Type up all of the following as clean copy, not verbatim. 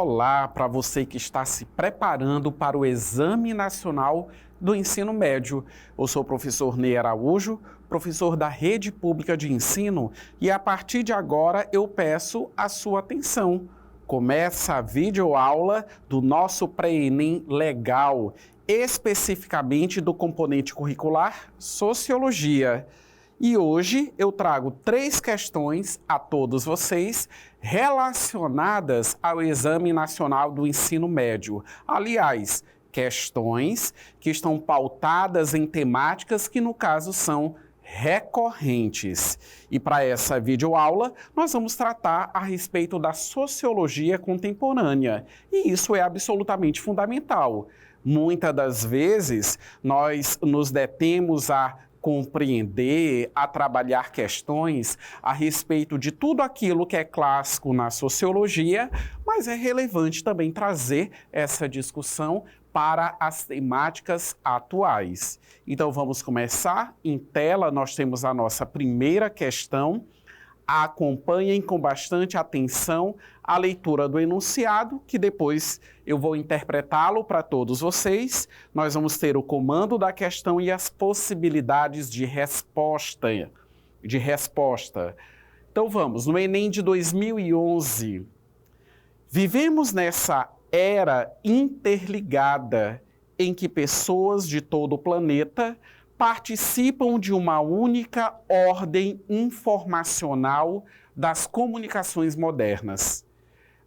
Olá para você que está se preparando para o Exame Nacional do Ensino Médio. Eu sou o professor Ney Araújo, professor da Rede Pública de Ensino, e a partir de agora eu peço a sua atenção. Começa a videoaula do nosso pré-ENEM legal, especificamente do componente curricular Sociologia. E hoje eu trago 3 questões a todos vocês relacionadas ao Exame Nacional do Ensino Médio. Aliás, questões que estão pautadas em temáticas que, no caso, são recorrentes. E para essa videoaula, nós vamos tratar a respeito da sociologia contemporânea. E isso é absolutamente fundamental. Muitas das vezes, nós nos detemos a compreender, a trabalhar questões a respeito de tudo aquilo que é clássico na sociologia, mas é relevante também trazer essa discussão para as temáticas atuais. Então vamos começar. Em tela nós temos a nossa primeira questão. Acompanhem com bastante atenção a leitura do enunciado, que depois eu vou interpretá-lo para todos vocês. Nós vamos ter o comando da questão e as possibilidades de resposta. Então vamos, no Enem de 2011. Vivemos nessa era interligada em que pessoas de todo o planeta participam de uma única ordem informacional das comunicações modernas.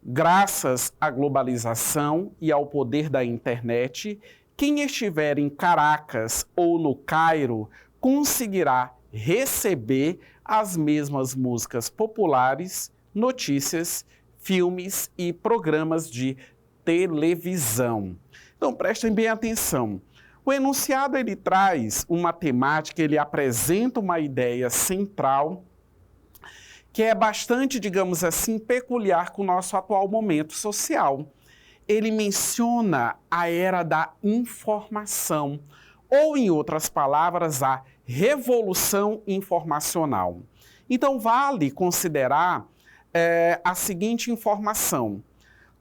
Graças à globalização e ao poder da internet, quem estiver em Caracas ou no Cairo conseguirá receber as mesmas músicas populares, notícias, filmes e programas de televisão. Então prestem bem atenção. O enunciado ele traz uma temática, ele apresenta uma ideia central que é bastante, digamos assim, peculiar com o nosso atual momento social. Ele menciona a era da informação, ou em outras palavras, a revolução informacional. Então vale considerar a seguinte informação.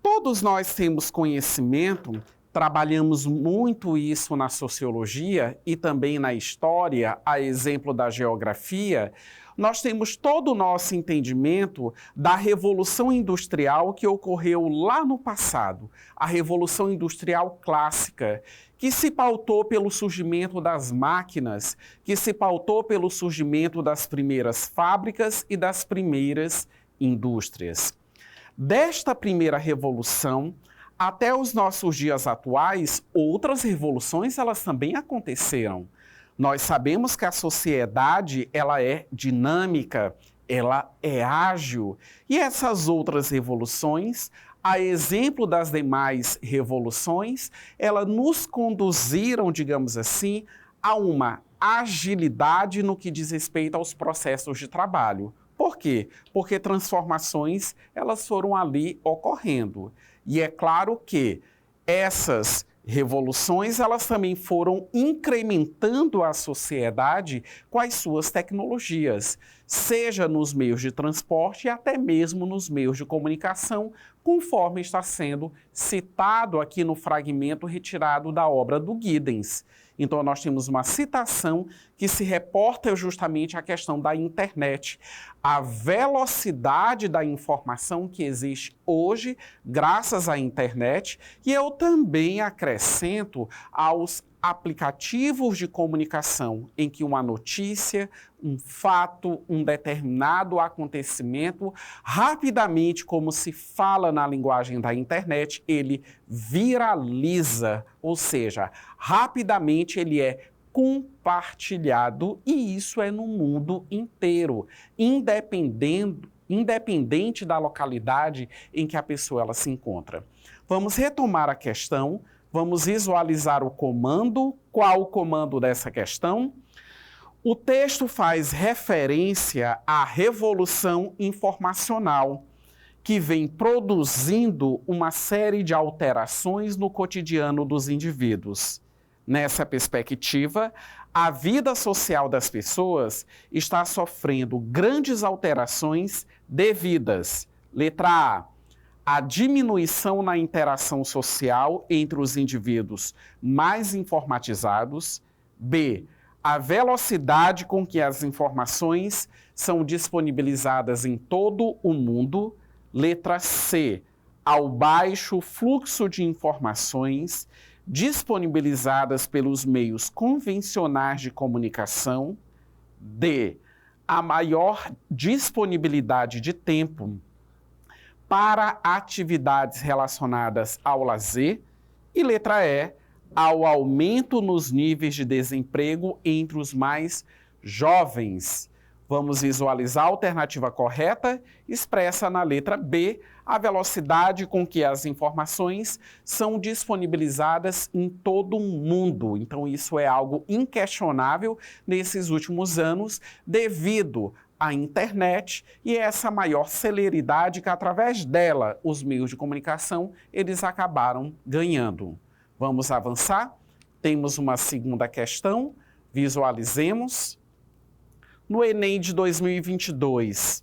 Todos nós temos conhecimento, trabalhamos muito isso na sociologia e também na história, a exemplo da geografia. Nós temos todo o nosso entendimento da Revolução Industrial que ocorreu lá no passado, a Revolução Industrial Clássica, que se pautou pelo surgimento das máquinas, que se pautou pelo surgimento das primeiras fábricas e das primeiras indústrias. Desta primeira revolução, até os nossos dias atuais, outras revoluções elas também aconteceram. Nós sabemos que a sociedade ela é dinâmica, ela é ágil. E essas outras revoluções, a exemplo das demais revoluções, elas nos conduziram, digamos assim, a uma agilidade no que diz respeito aos processos de trabalho. Por quê? Porque transformações elas foram ali ocorrendo. E é claro que essas revoluções elas também foram incrementando a sociedade com as suas tecnologias, seja nos meios de transporte e até mesmo nos meios de comunicação, conforme está sendo citado aqui no fragmento retirado da obra do Giddens. Então nós temos uma citação que se reporta justamente à questão da internet, a velocidade da informação que existe hoje graças à internet, e eu também acrescento aos aplicativos de comunicação em que uma notícia, um fato, um determinado acontecimento, rapidamente, como se fala na linguagem da internet, ele viraliza, ou seja, rapidamente ele é compartilhado, e isso é no mundo inteiro, independente da localidade em que a pessoa ela se encontra. Vamos retomar a questão. Vamos visualizar o comando. Qual o comando dessa questão? O texto faz referência à revolução informacional, que vem produzindo uma série de alterações no cotidiano dos indivíduos. Nessa perspectiva, a vida social das pessoas está sofrendo grandes alterações devidas, letra A, a diminuição na interação social entre os indivíduos mais informatizados. B, a velocidade com que as informações são disponibilizadas em todo o mundo. Letra C, ao baixo fluxo de informações disponibilizadas pelos meios convencionais de comunicação. D, a maior disponibilidade de tempo para atividades relacionadas ao lazer. E letra E, ao aumento nos níveis de desemprego entre os mais jovens. Vamos visualizar a alternativa correta, expressa na letra B, a velocidade com que as informações são disponibilizadas em todo o mundo. Então, isso é algo inquestionável nesses últimos anos, devido à internet e essa maior celeridade que, através dela, os meios de comunicação, eles acabaram ganhando. Vamos avançar? Temos uma segunda questão, visualizemos. No Enem de 2022,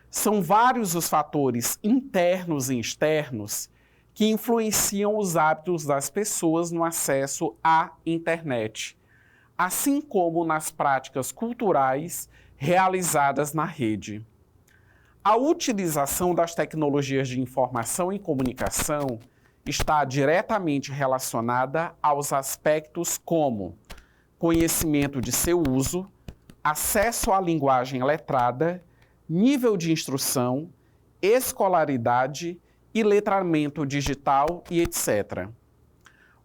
são vários os fatores internos e externos que influenciam os hábitos das pessoas no acesso à internet, assim como nas práticas culturais realizadas na rede. A utilização das tecnologias de informação e comunicação está diretamente relacionada aos aspectos como conhecimento de seu uso, acesso à linguagem letrada, nível de instrução, escolaridade e letramento digital e etc.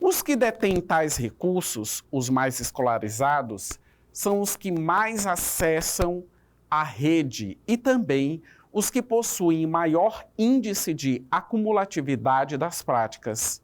Os que detêm tais recursos, os mais escolarizados, são os que mais acessam a rede e também os que possuem maior índice de acumulatividade das práticas.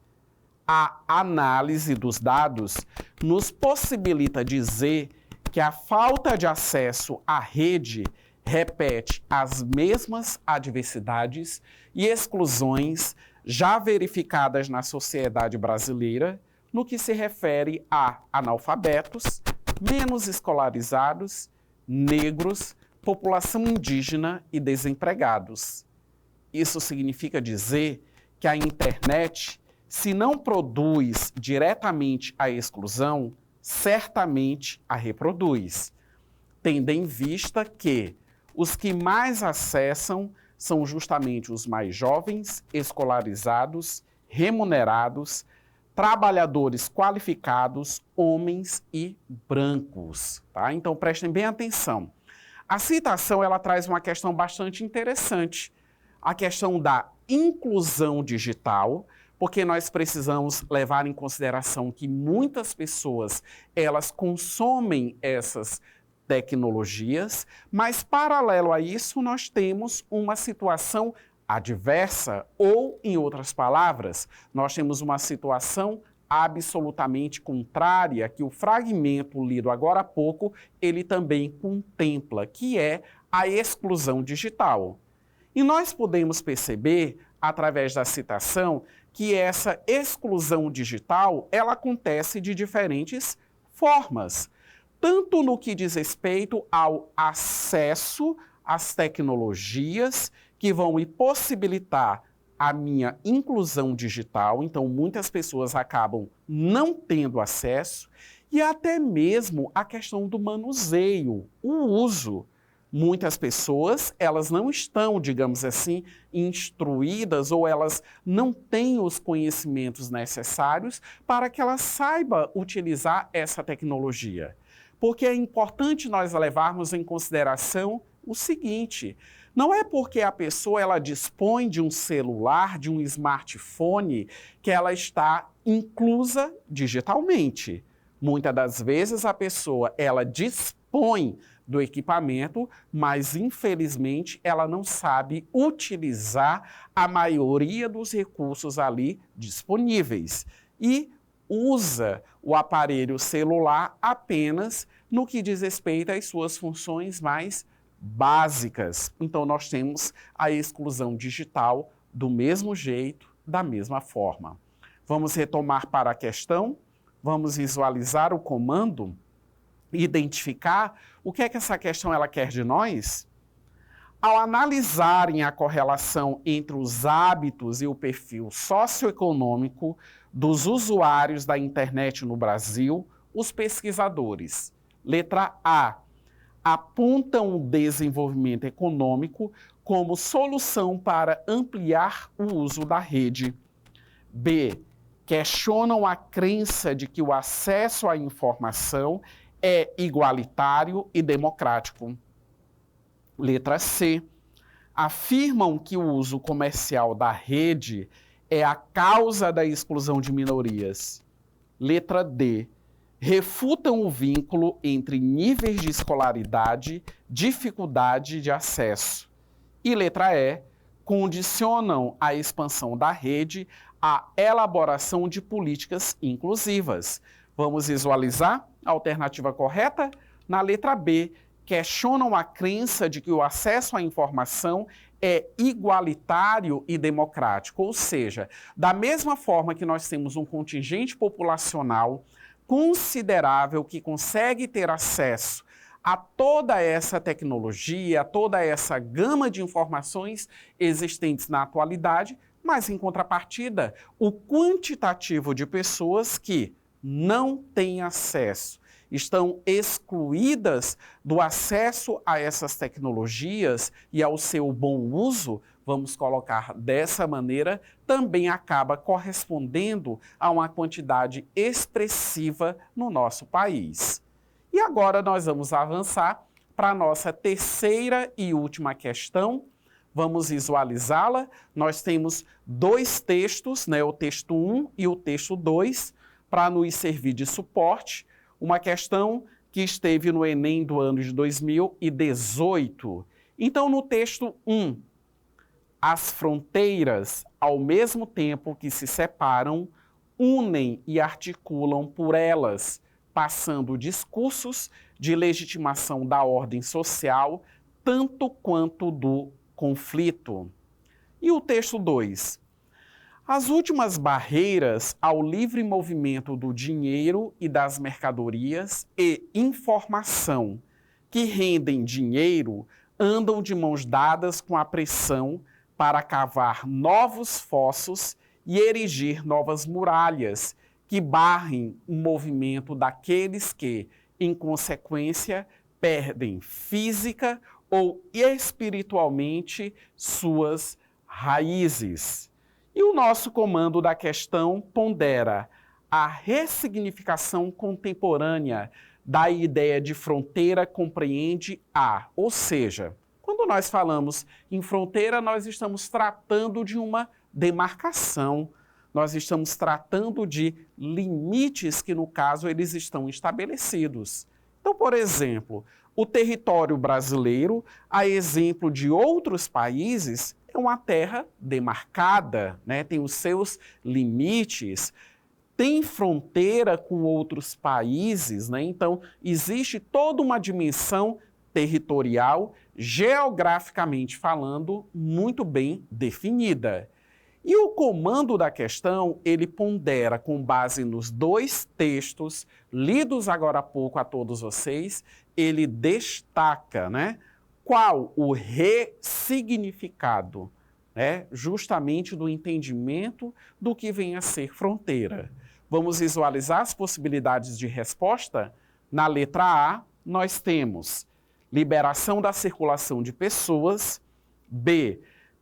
A análise dos dados nos possibilita dizer que a falta de acesso à rede repete as mesmas adversidades e exclusões já verificadas na sociedade brasileira no que se refere a analfabetos, menos escolarizados, negros, população indígena e desempregados. Isso significa dizer que a internet, se não produz diretamente a exclusão, certamente a reproduz, tendo em vista que os que mais acessam são justamente os mais jovens, escolarizados, remunerados, trabalhadores qualificados, homens e brancos. Tá? Então prestem bem atenção. A citação ela traz uma questão bastante interessante, a questão da inclusão digital, porque nós precisamos levar em consideração que muitas pessoas elas consomem essas tecnologias, mas paralelo a isso nós temos uma situação adversa ou, em outras palavras, nós temos uma situação absolutamente contrária que o fragmento lido agora há pouco, ele também contempla, que é a exclusão digital. E nós podemos perceber, através da citação, que essa exclusão digital, ela acontece de diferentes formas, tanto no que diz respeito ao acesso às tecnologias que vão me possibilitar a minha inclusão digital, então muitas pessoas acabam não tendo acesso, e até mesmo a questão do manuseio, o uso. Muitas pessoas, elas não estão, digamos assim, instruídas ou elas não têm os conhecimentos necessários para que ela saiba utilizar essa tecnologia. Porque é importante nós levarmos em consideração o seguinte: não é porque a pessoa ela dispõe de um celular, de um smartphone, que ela está inclusa digitalmente. Muitas das vezes a pessoa ela dispõe do equipamento, mas infelizmente ela não sabe utilizar a maioria dos recursos ali disponíveis e usa o aparelho celular apenas no que diz respeito às suas funções mais básicas. Então nós temos a exclusão digital do mesmo jeito, da mesma forma. Vamos retomar para a questão, vamos visualizar o comando, identificar o que é que essa questão ela quer de nós. ao analisarem a correlação entre os hábitos e o perfil socioeconômico dos usuários da internet no Brasil, os pesquisadores, letra A, apontam o desenvolvimento econômico como solução para ampliar o uso da rede. B, questionam a crença de que o acesso à informação é igualitário e democrático. Letra C, afirmam que o uso comercial da rede é a causa da exclusão de minorias. Letra D, refutam o vínculo entre níveis de escolaridade, dificuldade de acesso. E letra E, condicionam a expansão da rede à elaboração de políticas inclusivas. Vamos visualizar a alternativa correta? Na letra B, questionam a crença de que o acesso à informação é igualitário e democrático, ou seja, da mesma forma que nós temos um contingente populacional considerável que consegue ter acesso a toda essa tecnologia, a toda essa gama de informações existentes na atualidade, mas em contrapartida, o quantitativo de pessoas que não têm acesso, estão excluídas do acesso a essas tecnologias e ao seu bom uso, vamos colocar dessa maneira, também acaba correspondendo a uma quantidade expressiva no nosso país. E agora nós vamos avançar para a nossa terceira e última questão. Vamos visualizá-la. Nós temos dois textos, né, o texto 1 e o texto 2, para nos servir de suporte. Uma questão que esteve no Enem do ano de 2018. Então, no texto 1, as fronteiras, ao mesmo tempo que se separam, unem e articulam por elas, passando discursos de legitimação da ordem social, tanto quanto do conflito. E o texto 2? As últimas barreiras ao livre movimento do dinheiro e das mercadorias e informação que rendem dinheiro andam de mãos dadas com a pressão para cavar novos fossos e erigir novas muralhas que barrem o movimento daqueles que, em consequência, perdem física ou espiritualmente suas raízes. E o nosso comando da questão pondera a ressignificação contemporânea da ideia de fronteira compreende a, ou seja, quando nós falamos em fronteira, nós estamos tratando de uma demarcação, nós estamos tratando de limites que, no caso, eles estão estabelecidos. Então, por exemplo, o território brasileiro, a exemplo de outros países, é uma terra demarcada, né? Tem os seus limites, tem fronteira com outros países, né? Então, existe toda uma dimensão territorial, geograficamente falando, muito bem definida. E o comando da questão, ele pondera com base nos dois textos lidos agora há pouco a todos vocês, ele destaca, né, qual o ressignificado, né, justamente do entendimento do que vem a ser fronteira. Vamos visualizar as possibilidades de resposta? Na letra A, nós temos liberação da circulação de pessoas, B,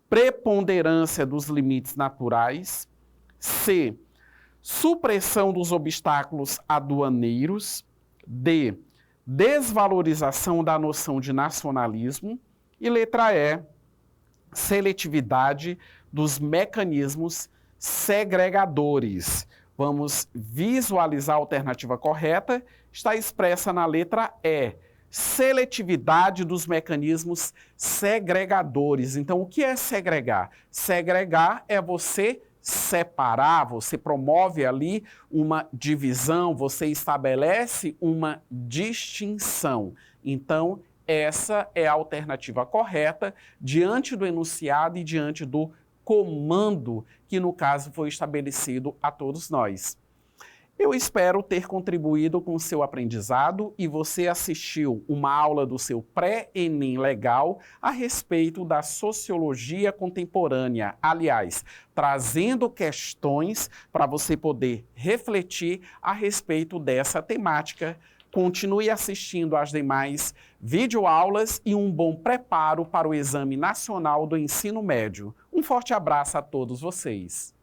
preponderância dos limites naturais, C, supressão dos obstáculos aduaneiros, D, desvalorização da noção de nacionalismo e letra E, seletividade dos mecanismos segregadores. Vamos visualizar a alternativa correta, está expressa na letra E, seletividade dos mecanismos segregadores. Então, o que é segregar? Segregar é você separar, você promove ali uma divisão, você estabelece uma distinção. Então, essa é a alternativa correta diante do enunciado e diante do comando que, no caso, foi estabelecido a todos nós. Eu espero ter contribuído com o seu aprendizado e você assistiu uma aula do seu pré-ENEM legal a respeito da sociologia contemporânea, aliás, trazendo questões para você poder refletir a respeito dessa temática. Continue assistindo às demais videoaulas e um bom preparo para o Exame Nacional do Ensino Médio. Um forte abraço a todos vocês.